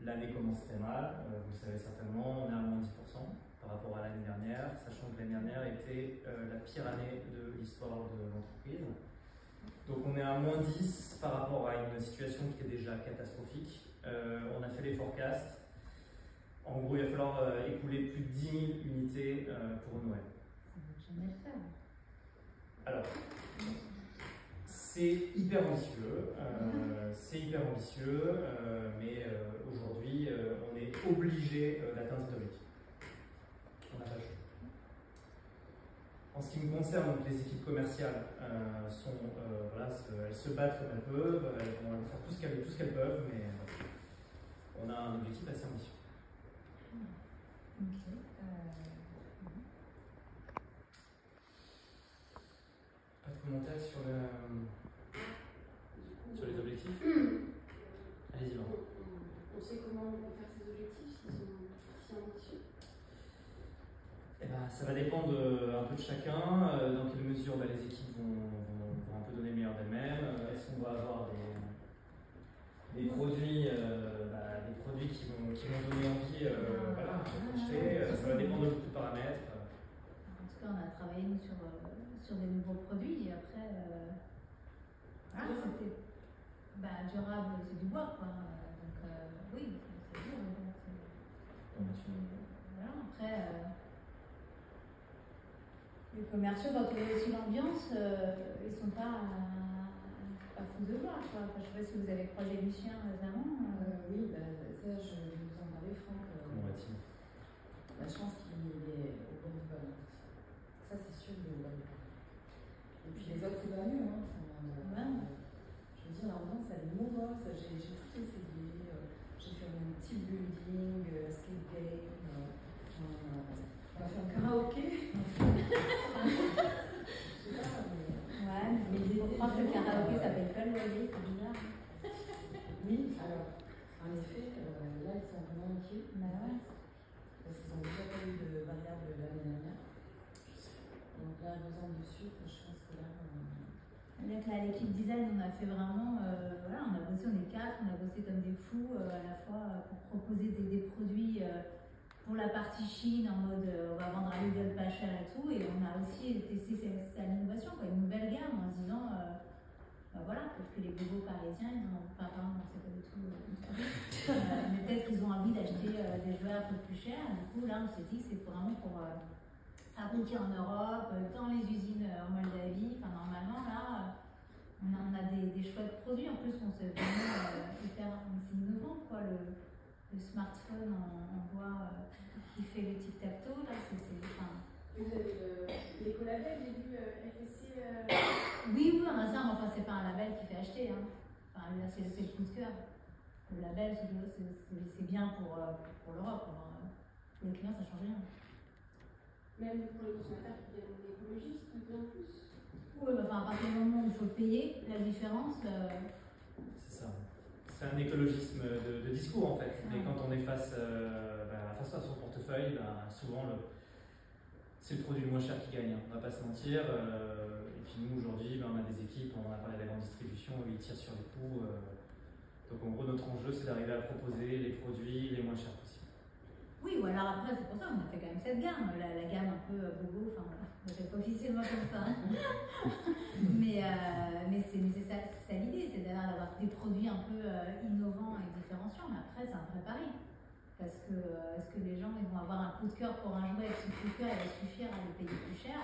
l'année commence très mal, vous le savez certainement, on est à moins 10% par rapport à l'année dernière, sachant que l'année dernière était la pire année de l'histoire de l'entreprise. Donc on est à moins 10 par rapport à une situation qui était déjà catastrophique. On a fait les forecasts. En gros, il va falloir écouler plus de 10 000 unités pour Noël. Ça va jamais le faire. Alors, c'est hyper ambitieux, mais aujourd'hui, on est obligé d'atteindre cet objectif. On n'a pas le choix. En ce qui me concerne, donc, les équipes commerciales voilà, elles se battent comme elles peuvent, elles vont faire tout ce qu'elles peuvent, mais on a un objectif assez ambitieux. Ok. Pas de commentaires sur les objectifs? Allez-y, Laurent. On sait comment on peut faire ces objectifs s'ils sont si ambitieux? Eh ben, ça va dépendre un peu de chacun, dans quelle mesure les équipes vont un peu donner le meilleur d'elles-mêmes. Est-ce qu'on va avoir des produits qui vont donner envie voilà, d'acheter? Ça va dépendre de beaucoup de paramètres. En tout cas, on a travaillé nous, sur des nouveaux produits et après, voilà, c'était durable, c'est du bois quoi. Donc oui, c'est dur. Voilà, après, les commerciaux, quand on voit aussi l'ambiance, ils sont pas fous de joie quoi. Enfin, je sais pas si vous avez croisé Lucien récemment. Oui, ça je vais vous en parler, Franck. Comment va-t-il? Je pense qu'il est au bon niveau. Ça c'est sûr, il est au bon niveau. Et puis les autres, c'est pas mieux. Hein. Je veux dire, l'ambiance, elle est mauvaise. J'ai tout essayé. J'ai fait mon petit building, escape game. On va faire un karaoké. Ouais, mais il faut croire que le karaoké s'appelle pas le loyer, c'est bizarre. Oui, alors, en effet, là, ils sont vraiment inquiets. Ouais. Parce qu'ils n'ont déjà pas eu de variable l'année dernière. Donc là, 2 ans de suite, je pense que là. Avec l'équipe design, on a fait vraiment, voilà, on a bossé, on est 4, on a bossé comme des fous à la fois pour proposer des produits pour la partie Chine en mode on va vendre à Lidl pas cher et tout, et on a aussi testé l'innovation, une nouvelle gamme en se disant voilà, peut-être que les bobos parisiens, ils n'ont pas vraiment, c'est pas du tout mais peut-être qu'ils ont envie d'acheter des jouets un peu plus chers. Du coup là on s'est dit que c'est vraiment pour fabriqué en Europe, dans les usines en Moldavie. Enfin, normalement, là, on a des chouettes produits. En plus, on s'est vraiment c'est innovant, quoi. Le smartphone en bois qui fait le tic-tac-toe, là, Vous avez l'écolabel, j'ai vu FSC. Oui, on a ça, mais enfin, c'est pas un label qui fait acheter. Hein. Enfin, là, c'est le coup de cœur. Le label, c'est bien pour l'Europe. Pour les clients, ça change rien. Même pour les consommateurs qui viennent écologistes, de plus en plus. Oui, enfin, à partir du moment où il faut le payer, la différence. C'est ça. C'est un écologisme de discours en fait. Mais quand on est face à son portefeuille, souvent c'est le produit le moins cher qui gagne. On ne va pas se mentir. Et puis nous aujourd'hui, on a des équipes, on a parlé de la grande distribution, ils tirent sur les coûts. Donc en gros, notre enjeu, c'est d'arriver à proposer les produits les moins chers possibles. Oui, ou alors après, c'est pour ça qu'on a fait quand même cette gamme, la gamme un peu bobo, enfin voilà, on ne fait pas officiellement comme ça. mais c'est ça l'idée, c'est d'avoir des produits un peu innovants et différenciants, mais après c'est un vrai pari. Parce que est-ce que les gens ils vont avoir un coup de cœur pour un jouet et ce coup de cœur il va suffire à le payer plus cher?